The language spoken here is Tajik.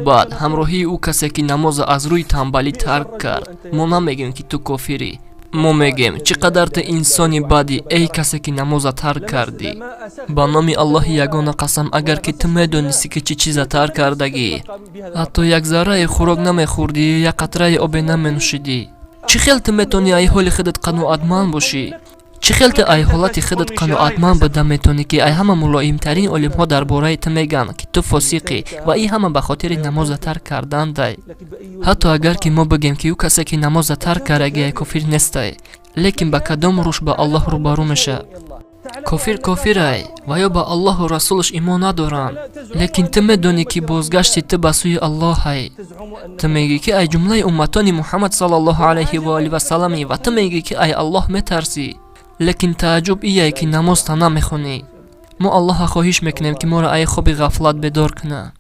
баъд ҳамроҳии ӯ касе ки намоза аз рӯи танбалӣ тарк кард, мо намегем ки ту кофирӣ. мо мегем чӣ қадар ту инсони бадӣ, эй касе ки намоза тарк кардӣ. ба номи Аллоҳи ягона қасам, агар ки ту медонисӣ ки чӣ чиза тарк кардагӣ, ҳатто як зарраи хӯрок намехӯрдӣ ё як қатраи обе наменӯшидӣ, чӣ хел ту метавонӣ ай ҳоли худат қаноатманд бошӣ? чӣ хел ту ай ҳолати худат қаноатманд буда метавонӣ ки ай ҳама мулоимтарин олимҳо дар бораи ту мегӯянд ки ту фосиқӣ ва ин ҳама ба хотири намоза тарк кардандай. ҳатто агар ки мо бигем ки ӯ касе ки намоза тарк кардаги кофир нестай, лекин ба кадом рӯш ба Аллоҳ рӯбарӯ мешавад? Кофирай ва ё ба Аллоҳу расулаш имон надоранд, лекин ту медонӣ ки бозгашти ту ба сӯи Аллоҳай. ту мегӣ ки ай ҷумлаи умматони Муҳаммад саллаллоҳу алайҳи ва олиҳи ва салламӣ ва ту мегӣ ки ай Аллоҳ метарсӣ, лекин тааҷҷуб ие ки намоз та намехонӣ. мо Аллоҳа хоҳиш мекунем ки моро ай хоби ғафлат бедор кунад.